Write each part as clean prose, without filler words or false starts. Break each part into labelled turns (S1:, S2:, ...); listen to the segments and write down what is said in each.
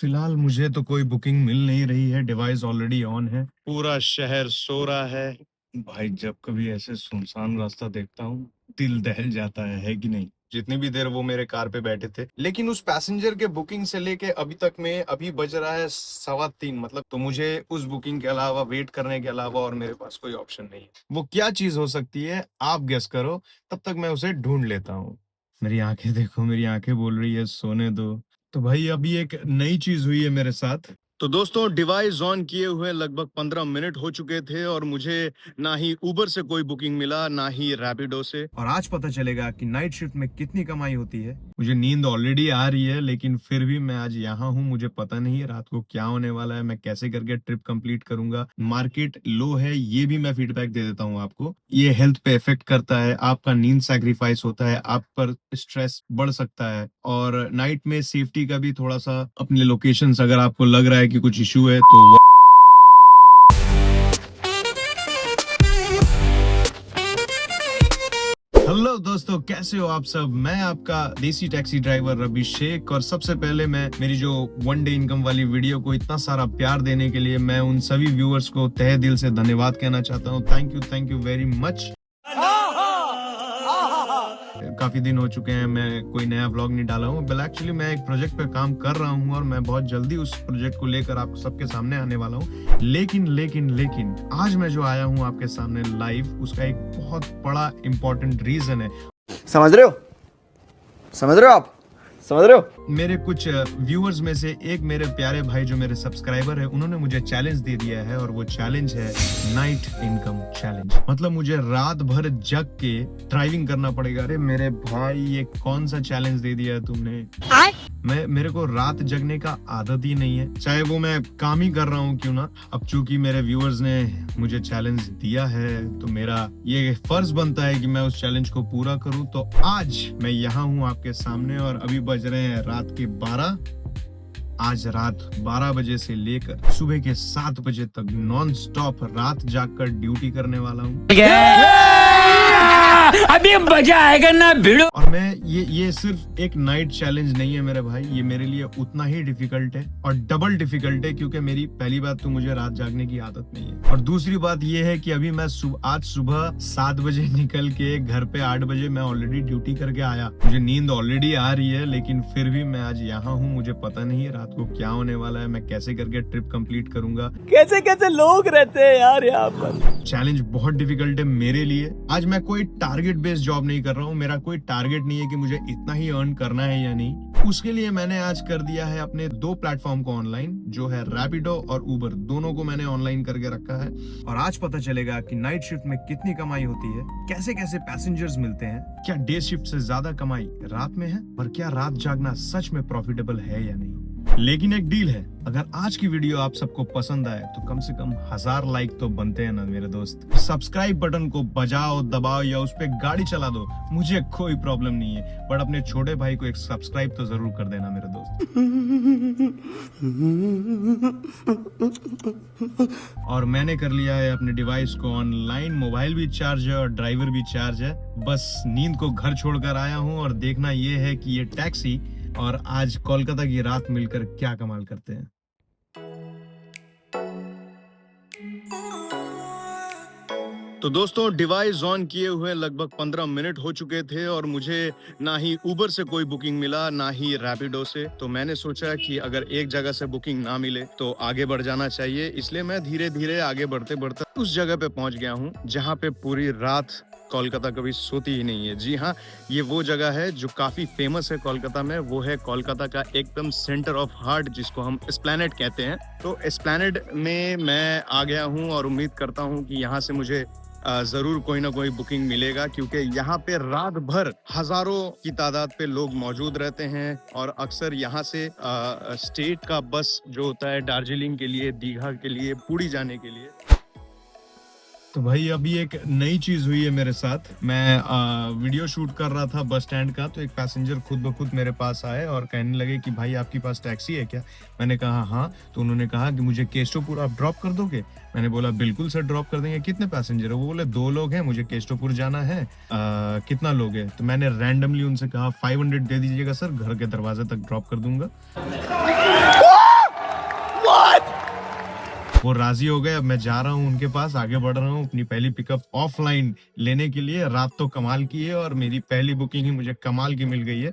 S1: फिलहाल मुझे तो कोई बुकिंग मिल नहीं रही है, डिवाइस ऑलरेडी ऑन है, पूरा शहर सो रहा है। भाई जब कभी ऐसे सुनसान रास्ता देखता हूँ दिल दहल जाता है कि नहीं। जितनी भी देर वो मेरे कार पे बैठे थे, लेकिन उस पैसेंजर के बुकिंग से लेके अभी तक में अभी बज रहा है 3:15 मतलब। तो मुझे उस बुकिंग के अलावा वेट करने के अलावा और मेरे पास कोई ऑप्शन नहीं है। वो क्या चीज हो सकती है आप गेस करो, तब तक मैं उसे ढूंढ लेता हूँ। मेरी आंखें देखो, मेरी आंखें बोल रही है सोने दो। तो भाई अभी एक नई चीज हुई है मेरे साथ। तो दोस्तों डिवाइस ऑन किए हुए लगभग 15 मिनट हो चुके थे और मुझे ना ही उबर से कोई बुकिंग मिला ना ही रैपिडो से। और आज पता चलेगा कि नाइट शिफ्ट में कितनी कमाई होती है। मुझे नींद ऑलरेडी आ रही है, लेकिन फिर भी मैं आज यहाँ हूँ। मुझे पता नहीं है रात को क्या होने वाला है, मैं कैसे करके ट्रिप कंप्लीट करूंगा। मार्केट लो है, ये भी मैं फीडबैक दे देता हूँ आपको। ये हेल्थ पे इफेक्ट करता है, आपका नींद सैक्रिफाइस होता है, आप पर स्ट्रेस बढ़ सकता है। और नाइट में सेफ्टी का भी थोड़ा सा अपने लोकेशंस, अगर आपको लग रहा है कि कुछ इशू है तो हेलो दोस्तों, कैसे हो आप सब। मैं आपका देसी टैक्सी ड्राइवर रवि शेख। और सबसे पहले मैं मेरी जो वन डे इनकम वाली वीडियो को इतना सारा प्यार देने के लिए मैं उन सभी व्यूअर्स को तहे दिल से धन्यवाद कहना चाहता हूँ। Thank you very much. काफी दिन हो चुके हैं मैं कोई नया व्लॉग नहीं डाला हूँ। बट एक्चुअली मैं एक प्रोजेक्ट पे काम कर रहा हूँ और मैं बहुत जल्दी उस प्रोजेक्ट को लेकर आप सबके सामने आने वाला हूँ। लेकिन आज मैं जो आया हूँ आपके सामने लाइव, उसका एक बहुत बड़ा इंपॉर्टेंट रीजन है।
S2: समझ रहे हो आप समझ रहे हो।
S1: मेरे कुछ व्यूअर्स में से एक मेरे प्यारे भाई जो मेरे सब्सक्राइबर है, उन्होंने मुझे चैलेंज दे दिया है और वो चैलेंज है नाइट इनकम चैलेंज। मतलब मुझे रात भर जग के ड्राइविंग करना पड़ेगा। अरे मेरे भाई, ये कौन सा चैलेंज दे दिया है तुमने। मेरे को रात जगने का आदत ही नहीं है, चाहे वो मैं काम ही कर रहा हूँ क्यों ना। अब चूंकि मेरे व्यूअर्स ने मुझे चैलेंज दिया है तो मेरा ये फर्ज बनता है कि मैं उस चैलेंज को पूरा करूँ। तो आज मैं यहाँ हूँ आपके सामने और अभी बज रहे हैं रात के 12। आज रात 12 बजे से लेकर सुबह के 7 बजे तक नॉन स्टॉप रात जागकर ड्यूटी करने वाला हूँ।
S3: अभी मजा आएगा ना भिड़ो।
S1: और मैं ये सिर्फ एक नाइट चैलेंज नहीं है मेरे भाई, ये मेरे लिए उतना ही डिफिकल्ट है और डबल डिफिकल्ट है, क्योंकि मेरी पहली बात तो मुझे रात जागने की आदत नहीं है और दूसरी बात ये है कि अभी मैं आज सुबह 7 बजे निकल के घर पे 8 बजे मैं ऑलरेडी ड्यूटी करके आया। मुझे नींद ऑलरेडी आ रही है, लेकिन फिर भी मैं आज यहाँ हूँ। मुझे पता नहीं है रात को क्या होने वाला है, मैं कैसे करके ट्रिप कंप्लीट करूंगा।
S2: कैसे कैसे लोग रहते हैं यार यहाँ पर।
S1: चैलेंज बहुत डिफिकल्ट है मेरे लिए। आज मैं कोई टारगेट बेस्ड जॉब नहीं कर रहा हूँ, मेरा कोई टारगेट नहीं है कि मुझे इतना ही अर्न करना है या नहीं। उसके लिए मैंने आज कर दिया है अपने 2 प्लेटफॉर्म को ऑनलाइन, जो है रैपिडो और उबर। दोनों को मैंने ऑनलाइन करके रखा है और आज पता चलेगा कि नाइट शिफ्ट में कितनी कमाई होती है, कैसे कैसे पैसेंजर्स मिलते हैं, क्या डे शिफ्ट से ज्यादा कमाई रात में है और क्या रात जागना सच में प्रॉफिटेबल है या नहीं। लेकिन एक डील है, अगर आज की वीडियो आप सबको पसंद आए तो कम से कम 1000 लाइक तो बनते हैं ना मेरे दोस्त। सब्सक्राइब बटन को बजाओ, दबाओ या उस पे गाड़ी चला दो, मुझे कोई प्रॉब्लम नहीं है, बट अपने छोटे भाई को एक सब्सक्राइब तो जरूर कर देना मेरे दोस्त। और मैंने कर लिया है अपने डिवाइस को ऑनलाइन, मोबाइल भी चार्ज है और ड्राइवर भी चार्ज है। बस नींद को घर छोड़कर आया हूँ और देखना ये है कि ये टैक्सी और आज कोलकाता की रात मिलकर क्या कमाल करते हैं। तो दोस्तों डिवाइस ऑन किए हुए लगभग 15 मिनट हो चुके थे और मुझे ना ही उबर से कोई बुकिंग मिला ना ही रैपिडो से। तो मैंने सोचा कि अगर एक जगह से बुकिंग ना मिले तो आगे बढ़ जाना चाहिए, इसलिए मैं धीरे धीरे आगे बढ़ते बढ़ते उस जगह पे पहुंच गया हूं जहां पे पूरी रात कोलकाता कभी सोती ही नहीं है। जी हाँ, ये वो जगह है जो काफी फेमस है कोलकाता में। वो है कोलकाता का एकदम सेंटर ऑफ हार्ट, जिसको हम एस्प्लैनेड कहते हैं। तो एस्प्लैनेड में मैं आ गया हूँ और उम्मीद करता हूँ कि यहाँ से मुझे जरूर कोई ना कोई बुकिंग मिलेगा, क्योंकि यहाँ पे रात भर हजारों की तादाद पे लोग मौजूद रहते हैं और अक्सर यहाँ से स्टेट का बस जो होता है दार्जिलिंग के लिए, दीघा के लिए, पुरी जाने के लिए। तो भाई अभी एक नई चीज हुई है मेरे साथ। मैं वीडियो शूट कर रहा था बस स्टैंड का, तो एक पैसेंजर खुद ब खुद मेरे पास आए और कहने लगे कि भाई आपके पास टैक्सी है क्या। मैंने कहा हाँ। तो उन्होंने कहा कि मुझे केस्टोपुर आप ड्रॉप कर दोगे। मैंने बोला बिल्कुल सर, ड्रॉप कर देंगे। कितने पैसेंजर है। वो बोले 2 लोग हैं, मुझे केस्टोपुर जाना है। कितना लोग है। तो मैंने रैंडमली उनसे कहा 500 दे दीजिएगा सर, घर के दरवाजे तक ड्रॉप कर दूंगा। वो राजी हो गए। अब मैं जा रहा हूँ उनके पास, आगे बढ़ रहा हूँ अपनी पहली पिकअप ऑफलाइन लेने के लिए। रात तो कमाल की है और मेरी पहली बुकिंग ही मुझे कमाल की मिल गई है।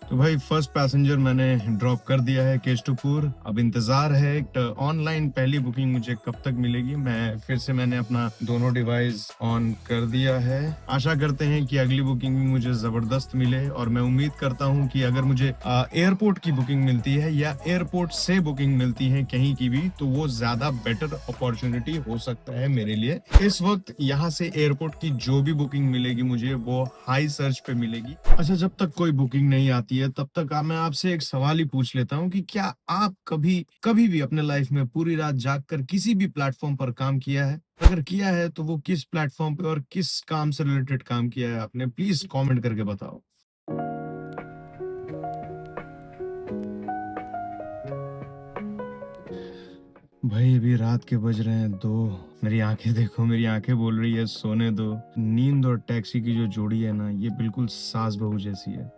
S1: तो भाई फर्स्ट पैसेंजर मैंने ड्रॉप कर दिया है केशटपुर। अब इंतजार है ऑनलाइन पहली बुकिंग मुझे कब तक मिलेगी। मैंने अपना दोनों डिवाइस ऑन कर दिया है। आशा करते हैं कि अगली बुकिंग भी मुझे जबरदस्त मिले और मैं उम्मीद करता हूं कि अगर मुझे एयरपोर्ट की बुकिंग मिलती है या एयरपोर्ट से बुकिंग मिलती है कहीं की भी, तो वो ज्यादा बेटर अपॉर्चुनिटी हो सकता है मेरे लिए। इस वक्त यहाँ से एयरपोर्ट की जो भी बुकिंग मिलेगी मुझे वो हाई सर्च पे मिलेगी। अच्छा, जब तक कोई बुकिंग नहीं आती है तब तक मैं आपसे एक सवाल ही पूछ लेता हूँ कि क्या आप कभी भी अपने लाइफ में पूरी रात जागकर किसी भी प्लेटफॉर्म पर काम किया है? अगर किया है तो वो किस प्लेटफॉर्म पे और किस काम से रिलेटेड काम किया है आपने? प्लीज कमेंट करके बताओ। भाई अभी रात के बज रहे हैं 2। मेरी आंखें देखो, मेरी आंखें बोल रही है सोने दो। नींद और टैक्सी की जो जोड़ी है ना, ये बिल्कुल सास बहू जैसी है।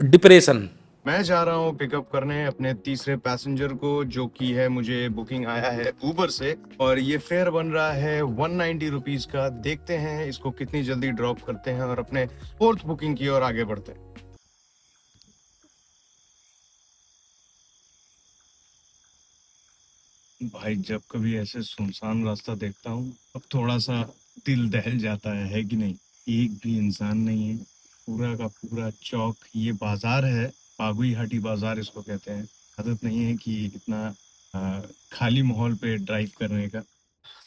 S4: डिप्रेशन।
S1: मैं जा रहा हूँ पिकअप करने अपने तीसरे पैसेंजर को, जो कि है मुझे बुकिंग आया है उबर से और ये फेयर बन रहा है 190 रुपीज का। देखते हैं इसको कितनी जल्दी ड्रॉप करते हैं और अपने फोर्थ बुकिंग की ओर आगे बढ़ते हैं। भाई जब कभी ऐसे सुनसान रास्ता देखता हूँ अब थोड़ा सा दिल दहल जाता है कि नहीं? एक भी इंसान नहीं है, पूरा का पूरा चौक। ये बाजार है, पागुई हाटी बाजार इसको कहते हैं। आदत नहीं है कि इतना खाली माहौल पे ड्राइव करने का।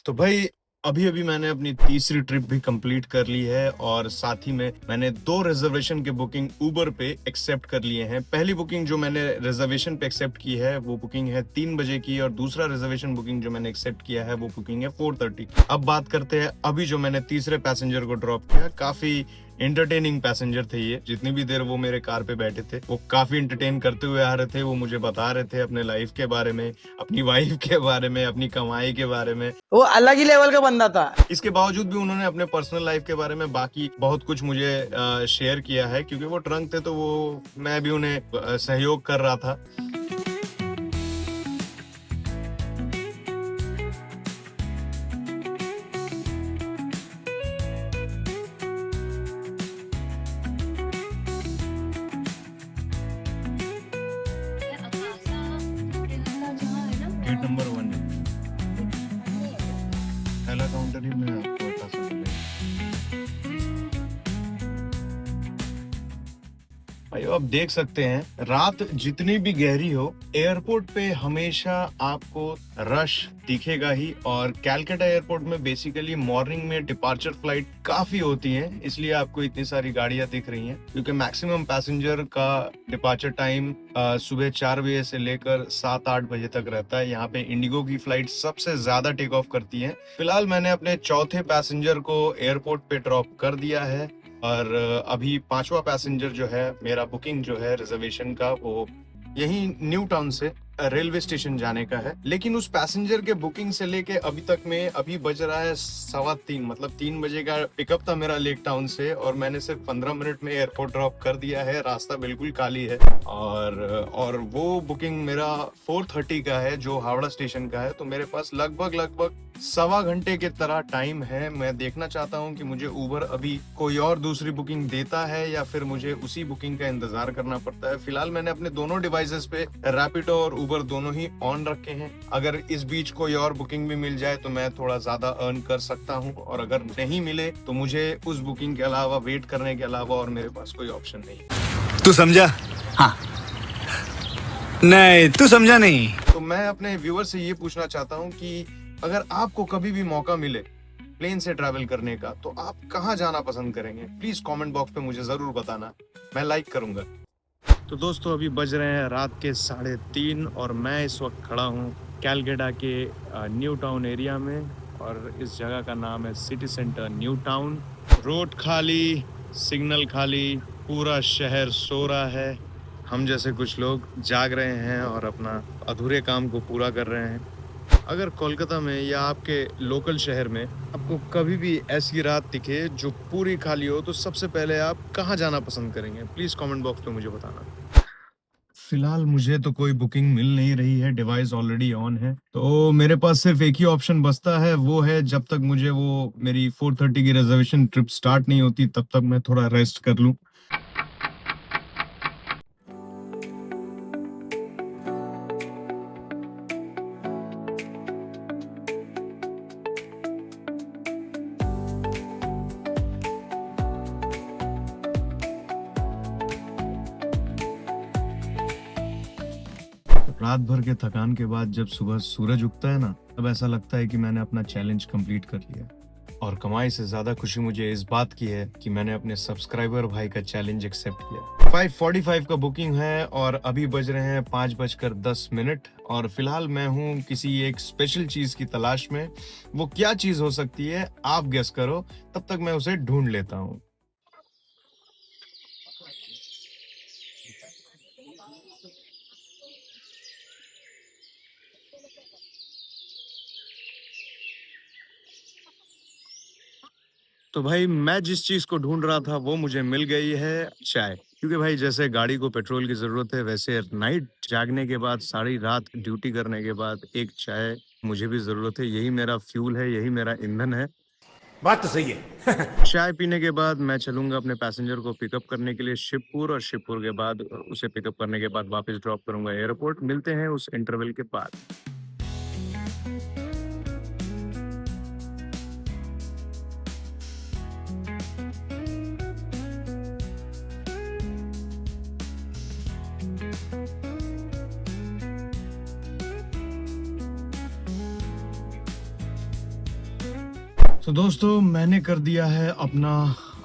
S1: तो भाई अभी अभी मैंने अपनी तीसरी ट्रिप भी कंप्लीट कर ली है और साथ ही में मैंने 2 रिजर्वेशन के बुकिंग उबर पे एक्सेप्ट कर लिए हैं। पहली बुकिंग जो मैंने रिजर्वेशन पे एक्सेप्ट की है वो बुकिंग है 3 बजे की और दूसरा रिजर्वेशन बुकिंग जो मैंने एक्सेप्ट किया है वो बुकिंग है 4:30 की। अब बात करते हैं अभी जो मैंने तीसरे पैसेंजर को ड्रॉप किया। काफी एंटरटेनिंग पैसेंजर थे ये। जितनी भी देर वो मेरे कार पे बैठे थे वो काफी एंटरटेन करते हुए आ रहे थे। वो मुझे बता रहे थे अपने लाइफ के बारे में, अपनी वाइफ के बारे में, अपनी कमाई के बारे में।
S5: वो अलग ही लेवल का बंदा था।
S1: इसके बावजूद भी उन्होंने अपने पर्सनल लाइफ के बारे में बाकी बहुत कुछ मुझे शेयर किया है। क्योंकि वो ड्रंक थे तो वो मैं भी उन्हें सहयोग कर रहा था। गेट नंबर 1 है, पहला काउंटर ही मैं आपको बता सकता। भाई आप देख सकते हैं रात जितनी भी गहरी हो, एयरपोर्ट पे हमेशा आपको रश दिखेगा ही। और कैलकाटा एयरपोर्ट में बेसिकली मॉर्निंग में डिपार्चर फ्लाइट काफी होती हैं, इसलिए आपको इतनी सारी गाड़ियां दिख रही हैं। क्योंकि मैक्सिमम पैसेंजर का डिपार्चर टाइम सुबह 4 बजे से लेकर 7-8 बजे तक रहता है। यहाँ पे इंडिगो की फ्लाइट सबसे ज्यादा टेक ऑफ करती है। फिलहाल मैंने अपने चौथे पैसेंजर को एयरपोर्ट पे ड्रॉप कर दिया है और अभी 5वां पैसेंजर जो है मेरा बुकिंग जो है रिजर्वेशन का वो यही न्यू टाउन से रेलवे स्टेशन जाने का है। लेकिन उस पैसेंजर के बुकिंग से लेके अभी तक में अभी बज रहा है 3:15, मतलब 3 बजे का पिकअप था मेरा लेक टाउन से और मैंने सिर्फ 15 मिनट में एयरपोर्ट ड्रॉप कर दिया है। रास्ता बिल्कुल खाली है और वो बुकिंग मेरा 4:30 का है जो हावड़ा स्टेशन का है। तो मेरे पास लगभग 1.25 घंटे की तरह टाइम है। मैं देखना चाहता हूँ कि मुझे उबर अभी कोई और दूसरी बुकिंग देता है या फिर मुझे उसी बुकिंग का इंतजार करना पड़ता है। फिलहाल मैंने अपने दोनों डिवाइसेस पे रैपिडो और उबर दोनों ही ऑन रखे हैं। अगर इस बीच कोई और बुकिंग भी मिल जाए तो मैं थोड़ा ज्यादा अर्न कर सकता हूँ, और अगर नहीं मिले तो मुझे उस बुकिंग के अलावा वेट करने के अलावा और मेरे पास कोई ऑप्शन नहीं है।
S6: तू समझा? हाँ। नहीं, तू समझा नहीं।
S1: तो मैं अपने व्यूअर से ये पूछना चाहता हूँ कि अगर आपको कभी भी मौका मिले प्लेन से ट्रैवल करने का तो आप कहाँ जाना पसंद करेंगे? प्लीज कमेंट बॉक्स पे मुझे जरूर बताना, मैं लाइक करूंगा। तो दोस्तों अभी बज रहे हैं रात के 3:30 और मैं इस वक्त खड़ा हूँ कैलकाटा के न्यू टाउन एरिया में और इस जगह का नाम है city centre new town. Road खाली, सिग्नल खाली, पूरा शहर सो रहा है। हम जैसे कुछ लोग जाग रहे हैं और अपना अधूरे काम को पूरा कर रहे हैं। अगर कोलकाता में या आपके लोकल शहर में आपको कभी भी ऐसी रात दिखे जो पूरी खाली हो तो सबसे पहले आप कहाँ जाना पसंद करेंगे? प्लीज कमेंट बॉक्स में मुझे बताना। फिलहाल मुझे तो कोई बुकिंग मिल नहीं रही है, डिवाइस ऑलरेडी ऑन है, तो मेरे पास सिर्फ एक ही ऑप्शन बचता है, वो है जब तक मुझे वो मेरी 4:30 की रिजर्वेशन ट्रिप स्टार्ट नहीं होती तब तक मैं थोड़ा रेस्ट कर लूं। रात भर के थकान के बाद जब सुबह सूरज उगता है ना, तब ऐसा लगता है कि मैंने अपना चैलेंज कंप्लीट कर लिया। और कमाई से ज्यादा खुशी मुझे इस बात की है कि मैंने अपने सब्सक्राइबर भाई का चैलेंज एक्सेप्ट किया। 5:45 का बुकिंग है और अभी बज रहे हैं 5:10 और फिलहाल मैं हूँ किसी एक स्पेशल चीज की तलाश में। वो क्या चीज हो सकती है आप गेस करो, तब तक मैं उसे ढूंढ लेता हूँ। तो भाई मैं जिस चीज को ढूंढ रहा था वो मुझे मिल गई है, चाय। क्योंकि भाई जैसे गाड़ी को पेट्रोल की जरूरत है, वैसे नाइट जागने के बाद, सारी रात ड्यूटी करने के बाद एक चाय मुझे भी जरूरत है। यही मेरा फ्यूल है, यही मेरा ईंधन है।
S6: बात तो सही है।
S1: चाय पीने के बाद मैं चलूंगा अपने पैसेंजर को पिकअप करने के लिए शिवपुर, और शिवपुर के बाद उसे पिकअप करने के बाद वापस ड्रॉप करूंगा एयरपोर्ट। मिलते हैं उस इंटरवल के बाद। तो दोस्तों मैंने कर दिया है अपना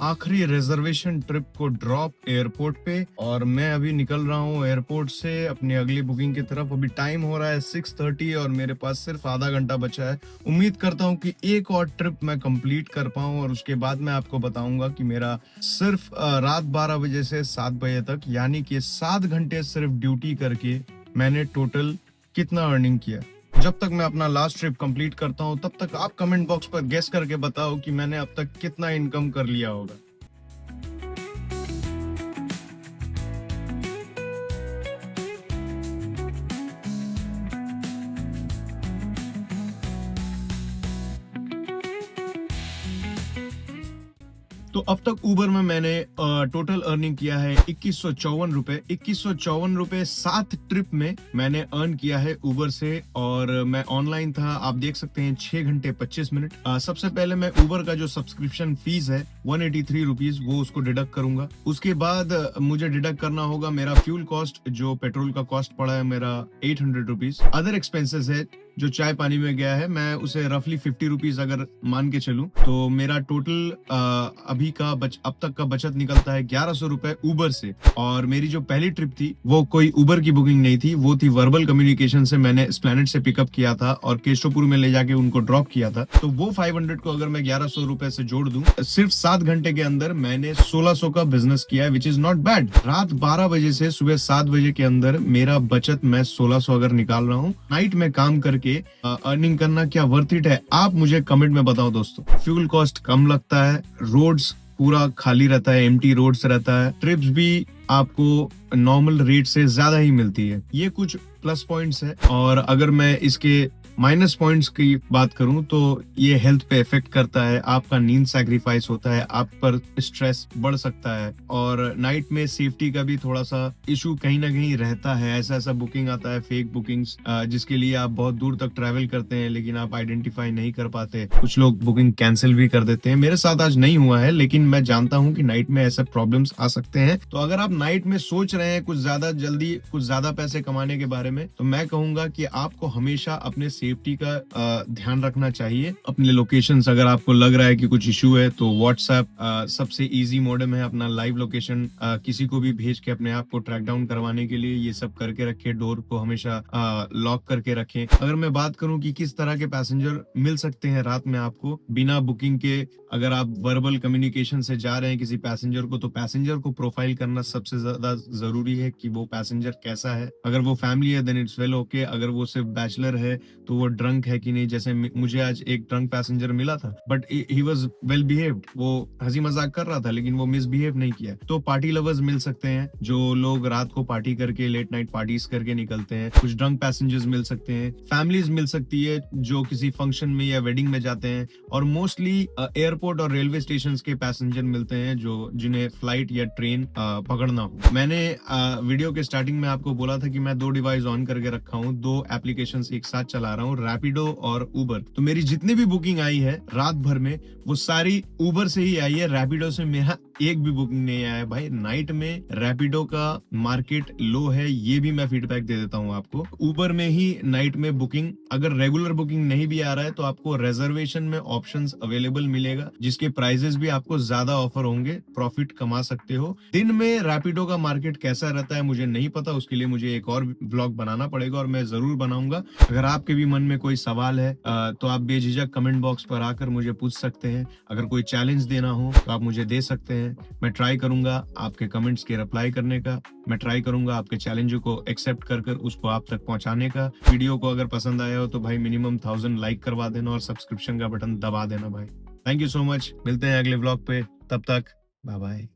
S1: आखिरी रिजर्वेशन ट्रिप को ड्रॉप एयरपोर्ट पे, और मैं अभी निकल रहा हूँ एयरपोर्ट से अपनी अगली बुकिंग की तरफ। अभी टाइम हो रहा है 6:30 और मेरे पास सिर्फ आधा घंटा बचा है। उम्मीद करता हूँ कि एक और ट्रिप मैं कंप्लीट कर पाऊँ और उसके बाद मैं आपको बताऊंगा कि मेरा सिर्फ रात 12 बजे से 7 बजे तक, यानी कि 7 घंटे सिर्फ ड्यूटी करके मैंने टोटल कितना अर्निंग किया। जब तक मैं अपना लास्ट ट्रिप कंप्लीट करता हूं, तब तक आप कमेंट बॉक्स पर गेस करके बताओ कि मैंने अब तक कितना इनकम कर लिया होगा। तो अब तक उबर में मैंने टोटल अर्निंग किया है 2154 रुपए। 2154 रुपए 7 ट्रिप में मैंने अर्न किया है उबर से, और मैं ऑनलाइन था, आप देख सकते हैं 6 घंटे 25 मिनट। सबसे पहले मैं उबर का जो सब्सक्रिप्शन फीस है 183 रुपीज, वो उसको डिडक्ट करूंगा। उसके बाद मुझे डिडक्ट करना होगा मेरा फ्यूल कॉस्ट, जो पेट्रोल का कॉस्ट पड़ा है मेरा 800 रुपीज। अदर एक्सपेंसेस है जो चाय पानी में गया है, मैं उसे रफली 50 रुपीज अगर मान के चलूं, तो मेरा टोटल अभी का अब तक का बचत निकलता है 1100 रुपए उबर से। और मेरी जो पहली ट्रिप थी वो कोई उबर की बुकिंग नहीं थी, वो थी वर्बल कम्युनिकेशन से। मैंने एस्प्लैनेड से पिकअप किया था और केशवपुर में ले जाके उनको ड्रॉप किया था। तो वो 500 को अगर मैं 1100 रुपए से जोड़ दूं, सिर्फ 7 घंटे के अंदर मैंने 1600 का बिजनेस किया है, विच इज नॉट बैड। रात 12 बजे से सुबह 7 बजे के अंदर मेरा बचत मैं 1600 अगर निकाल रहा हूँ। नाइट में काम करके अर्निंग करना क्या वर्थ इट है? आप मुझे कमेंट में बताओ दोस्तों। फ्यूल कॉस्ट कम लगता है, रोड्स पूरा खाली रहता है, एम्प्टी रोड्स रहता है, ट्रिप्स भी आपको नॉर्मल रेट से ज्यादा ही मिलती है। ये कुछ प्लस पॉइंट्स है। और अगर मैं इसके माइनस पॉइंट्स की बात करूं तो ये हेल्थ पे इफेक्ट करता है, आपका नींद सैक्रिफाइस होता है, आप पर स्ट्रेस बढ़ सकता है, और नाइट में सेफ्टी का भी थोड़ा सा इशू कहीं ना कहीं रहता है। ऐसा बुकिंग आता है, फेक बुकिंग्स, जिसके लिए आप बहुत दूर तक ट्रैवल करते हैं लेकिन आप आइडेंटिफाई नहीं कर पाते। कुछ लोग बुकिंग कैंसिल भी कर देते हैं। मेरे साथ आज नहीं हुआ है, लेकिन मैं जानता हूँ कि नाइट में ऐसे प्रॉब्लम्स आ सकते हैं। तो अगर आप नाइट में सोच रहे हैं कुछ ज्यादा जल्दी कुछ ज्यादा पैसे कमाने के बारे में, तो मैं कहूंगा कि आपको हमेशा अपने सेफ्टी का ध्यान रखना चाहिए। अपने लोकेशंस, अगर आपको लग रहा है कि कुछ इशू है तो व्हाट्सएप सबसे इजी मोडम है अपना लाइव लोकेशन किसी को भी भेज के अपने आप को ट्रैक डाउन करवाने के लिए। ये सब करके रखें, डोर को हमेशा लॉक करके रखें। अगर मैं बात करूं कि किस तरह के पैसेंजर मिल सकते हैं रात में आपको बिना बुकिंग के, अगर आप वर्बल कम्युनिकेशन से जा रहे हैं किसी पैसेंजर को, तो पैसेंजर को प्रोफाइल करना सबसे ज्यादा जरूरी है कि वो पैसेंजर कैसा है। अगर वो फैमिली है देन इट्स वेल ओके, अगर वो सिर्फ बैचलर है तो वो ड्रंक है कि नहीं। जैसे मुझे आज एक ड्रंक पैसेंजर मिला था, but he was well behaved, वो हंसी मजाक कर रहा था लेकिन वो मिसबिहेव नहीं किया। तो पार्टी लवर्स मिल सकते हैं, जो लोग रात को पार्टी करके लेट नाइट पार्टीज करके निकलते हैं। कुछ ड्रंक पैसेंजर्स मिल सकते हैं, फैमिलीज मिल सकती है जो किसी फंक्शन में या वेडिंग में जाते हैं, और मोस्टली एयरपोर्ट और रेलवे स्टेशन के पैसेंजर मिलते हैं जो जिन्हें फ्लाइट या ट्रेन पकड़ना हो। मैंने वीडियो के स्टार्टिंग में आपको बोला था कि मैं 2 डिवाइस ऑन करके रखा हूँ, 2 एप्लीकेशंस एक साथ चला रहा हूँ, रैपिडो और उबर। तो मेरी जितनी भी बुकिंग आई है रात भर में वो सारी उबर से ही आई है, रैपिडो से मेरा एक भी बुकिंग नहीं आया है। भाई नाइट में रैपिडो का मार्केट लो है, ये भी मैं फीडबैक दे देता हूँ आपको। उबर में ही नाइट में बुकिंग, अगर रेगुलर बुकिंग नहीं भी आ रहा है तो आपको रिजर्वेशन में ऑप्शंस अवेलेबल मिलेगा, जिसके प्राइजेस भी आपको ज्यादा ऑफर होंगे, प्रॉफिट कमा सकते हो। दिन में रैपिडो का मार्केट कैसा रहता है मुझे नहीं पता, उसके लिए मुझे एक और व्लॉग बनाना पड़ेगा और मैं जरूर बनाऊंगा। अगर आपके भी मन में कोई सवाल है तो आप बेझिझक कमेंट बॉक्स पर आकर मुझे पूछ सकते हैं। अगर कोई चैलेंज देना हो तो आप मुझे दे सकते हैं, मैं ट्राई करूंगा आपके कमेंट्स के रिप्लाई करने का। मैं ट्राई करूंगा आपके चैलेंजों को एक्सेप्ट कर उसको आप तक पहुंचाने का। वीडियो को अगर पसंद आया हो तो भाई मिनिमम 1000 लाइक करवा देना और सब्सक्रिप्शन का बटन दबा देना भाई। थैंक यू सो मच, मिलते हैं अगले व्लॉग पे, तब तक बाय बाय।